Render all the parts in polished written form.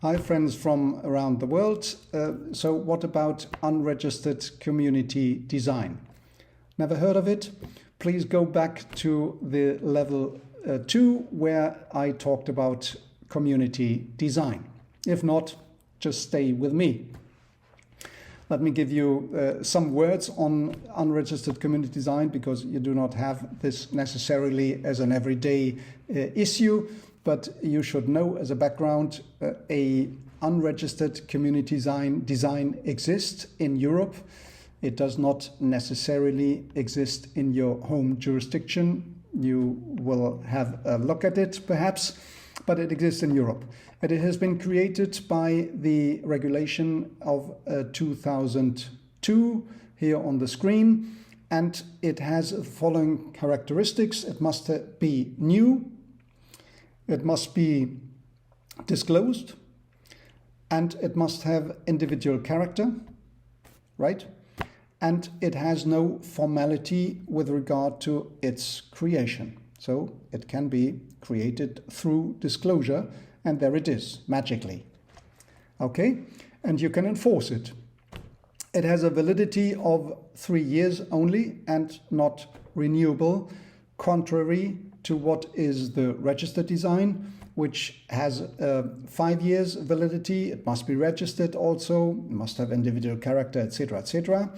Hi friends from around the world. So what about unregistered community design? Never heard of it? Please go back to the level 2 where I talked about community design. If not, just stay with me. Let me give you some words on unregistered community design, because you do not have this necessarily as an everyday issue. But you should know as a background, a unregistered community design exists in Europe. It does not necessarily exist in your home jurisdiction. You will have a look at it perhaps, but it exists in Europe. And it has been created by the regulation of 2002 here on the screen. And it has the following characteristics. It must be new. It must be disclosed, and it must have individual character, right? And it has no formality with regard to its creation. So it can be created through disclosure, and there it is, magically. Okay, and you can enforce it. It has a validity of 3 years only and not renewable, contrary to what is the registered design, which has 5 years validity. It must be registered also, it must have individual character, etc., etc.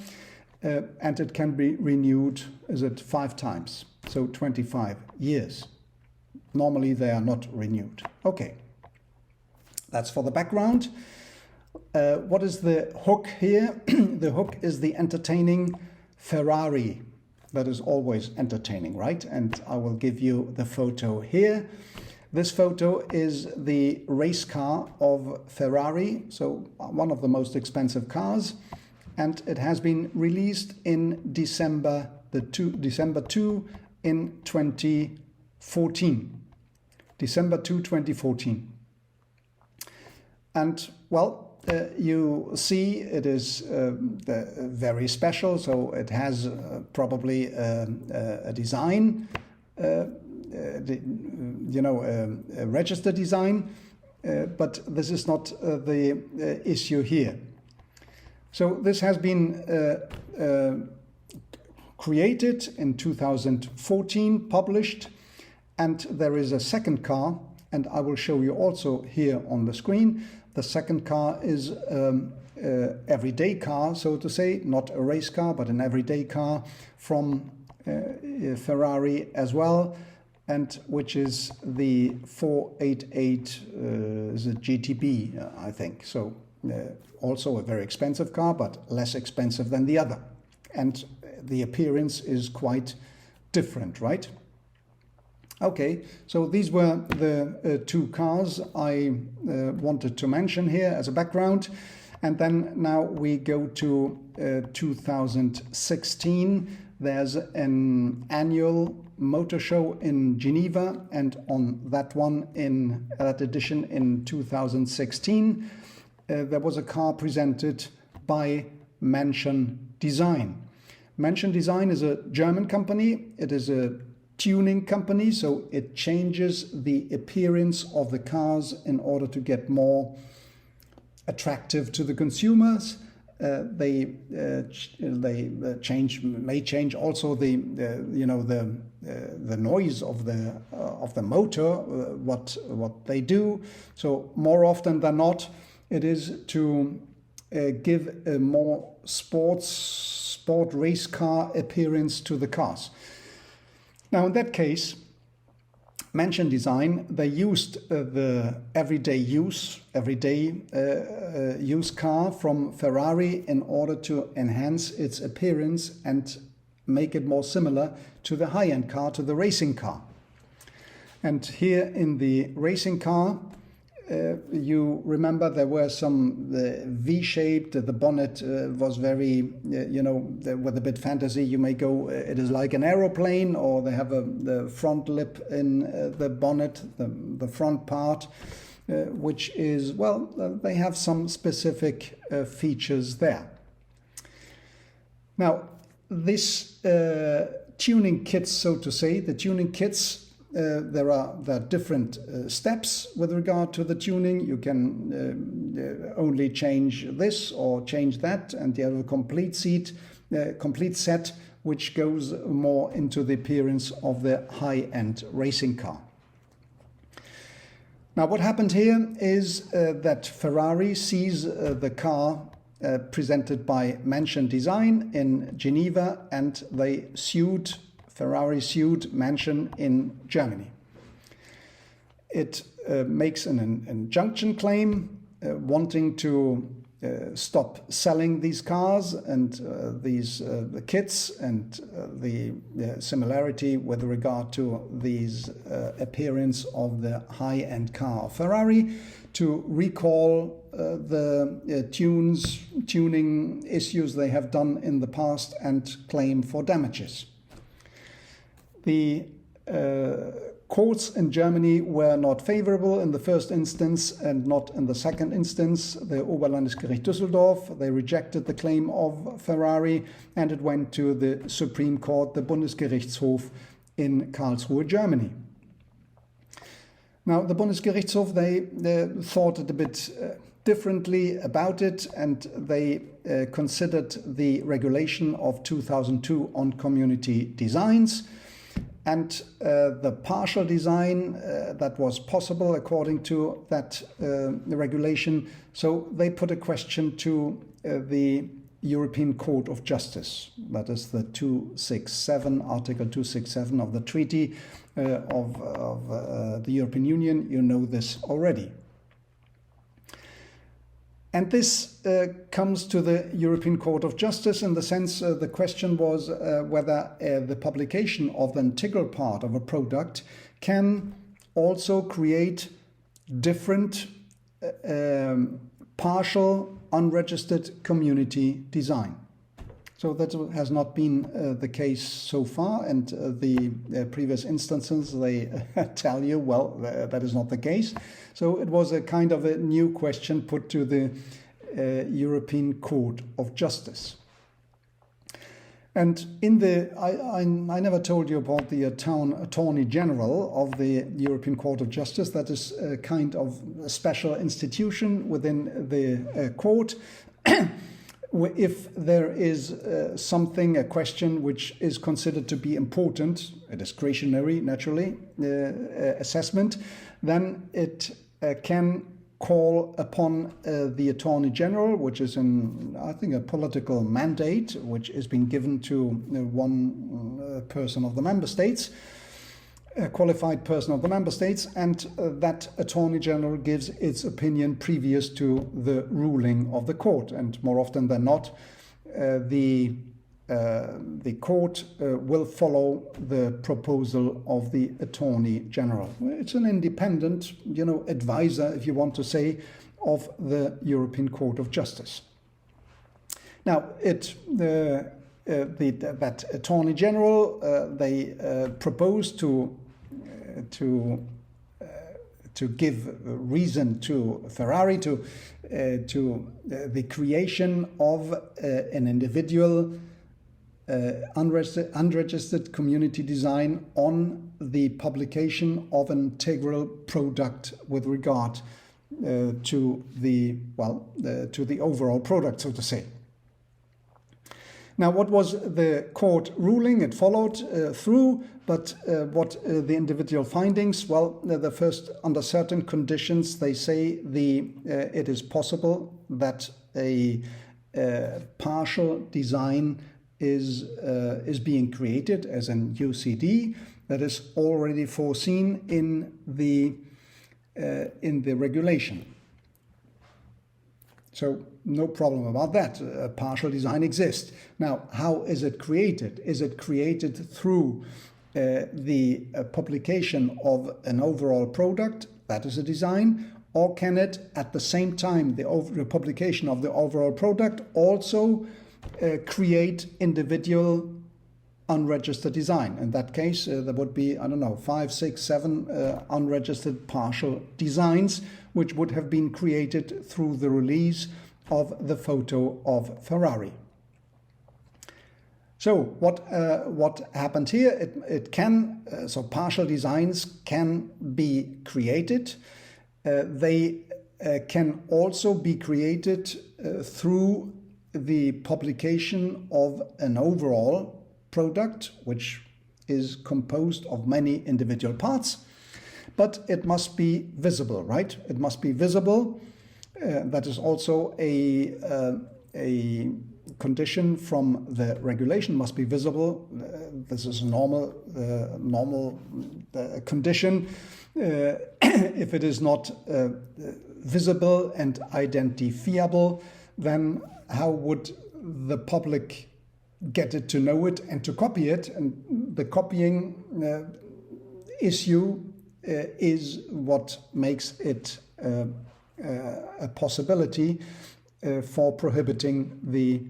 And it can be renewed, 5 times, so 25 years. Normally they are not renewed. Okay, that's for the background. What is the hook here? The hook is the entertaining Ferrari. That is always entertaining, right? And I will give you the photo here. This photo is the race car of Ferrari, so one of the most expensive cars. And it has been released in December 2 in 2014. December 2, 2014. And well, you see it is very special, so it has probably a design, a registered design, but this is not the issue here. So this has been created in 2014, published, and there is a second car, and I will show you also here on the screen. The second car is everyday car, so to say, not a race car, but an everyday car from Ferrari as well, and which is the 488 the GTB, I think. So also a very expensive car, but less expensive than the other. And the appearance is quite different, right? Okay, so these were the 2 cars I wanted to mention here as a background. And then now we go to 2016. There's an annual motor show in Geneva, and on that one, in that edition in 2016, there was a car presented by Mansion Design. Mansion Design is a German company. It is a tuning company, so it changes the appearance of the cars in order to get more attractive to the consumers. They may change also the noise of the motor, what they do. So more often than not, it is to give a more sport race car appearance to the cars. Now, in that case, Mansion Design, they used the everyday use car from Ferrari in order to enhance its appearance and make it more similar to the high-end car, to the racing car. And here in the racing car, you remember there were some V-shaped, the bonnet was very, with a bit fantasy, you may go, it is like an aeroplane, or they have the front lip in the bonnet, the front part, which is, well, they have some specific features there. Now, this tuning kits, so to say, the tuning kits there are different steps with regard to the tuning. You can only change this or change that, and you have a complete set which goes more into the appearance of the high-end racing car. Now, what happened here is that Ferrari sees the car presented by Mansion Design in Geneva, and Ferrari sued Mansion in Germany. It makes an injunction claim wanting to stop selling these cars and the kits and the similarity with regard to these appearance of the high-end car of Ferrari, to recall the tuning issues they have done in the past and claim for damages. The courts in Germany were not favorable in the first instance and not in the second instance. The Oberlandesgericht Düsseldorf, they rejected the claim of Ferrari, and it went to the Supreme Court, the Bundesgerichtshof in Karlsruhe, Germany. Now, the Bundesgerichtshof, they thought it a bit differently about it, and they considered the regulation of 2002 on community designs, and the partial design that was possible according to that regulation. So they put a question to the European Court of Justice. That is the Article 267 of the Treaty of the European Union. You know this already. And this comes to the European Court of Justice in the sense the question was whether the publication of the integral part of a product can also create different partial unregistered community design. So that has not been the case so far, and the previous instances, they tell you, well, that is not the case. So it was a kind of a new question put to the European Court of Justice. And in the, I never told you about the Attorney General of the European Court of Justice. That is a kind of a special institution within the court. If there is a question which is considered to be important, a discretionary, naturally, assessment, then it can call upon the Attorney General, which is, I think, a political mandate, which is being given to one person of the member states, a qualified person of the member states, and that Attorney General gives its opinion previous to the ruling of the court. And more often than not, the court will follow the proposal of the Attorney General. It's an independent, advisor, if you want to say, of the European Court of Justice. Now, that Attorney General, they propose to give reason to Ferrari to the creation of an individual unregistered community design on the publication of an integral product with regard to the overall product, so to say. Now, what was the court ruling? It followed through, but what the individual findings? Well, the first, under certain conditions, they say it is possible that a partial design is being created as an UCD that is already foreseen in the regulation. So no problem about that. A partial design exists. Now, how is it created? Is it created through the publication of an overall product? That is a design. Or can it, at the same time, the publication of the overall product, also create individual unregistered design? In that case, there would be, 5, 6, 7 unregistered partial designs, which would have been created through the release of the photo of Ferrari. So what happened here? It can so partial designs can be created. They can also be created through the publication of an overall product, which is composed of many individual parts, but it must be visible, right? It must be visible. That is also a condition from the regulation, must be visible. This is a normal condition. If it is not visible and identifiable, then how would the public get it to know it and to copy it? And the copying issue is what makes it a possibility for prohibiting the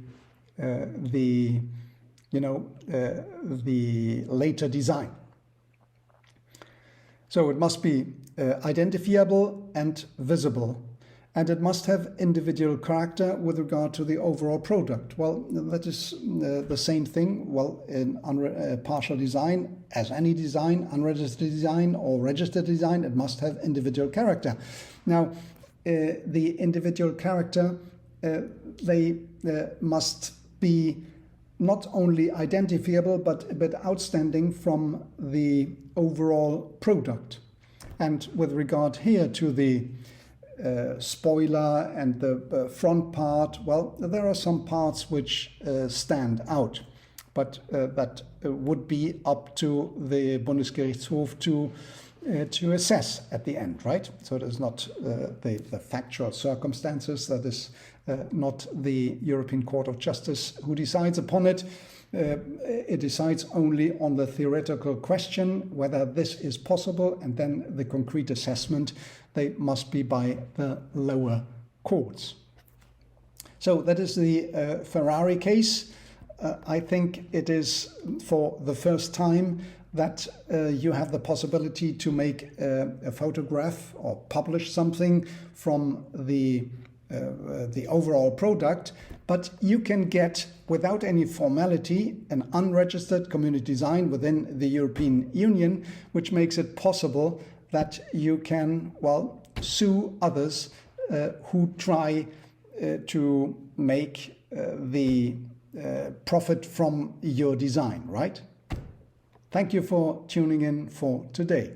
later design. So it must be identifiable and visible, and it must have individual character with regard to the overall product. Well, that is the same thing. Well, in partial design, as any design, unregistered design or registered design, it must have individual character. Now, the individual character, they must be not only identifiable but outstanding from the overall product. And with regard here to the spoiler and the front part, well, there are some parts which stand out, but that would be up to the Bundesgerichtshof to assess at the end, right? So it is not the factual circumstances, that is not the European Court of Justice who decides upon it. It decides only on the theoretical question whether this is possible, and then the concrete assessment, they must be by the lower courts. So that is the Ferrari case. I think it is for the first time that you have the possibility to make a photograph or publish something from the overall product, but you can get, without any formality, an unregistered community design within the European Union, which makes it possible that you can, well, sue others who try to make the profit from your design, right? Thank you for tuning in for today.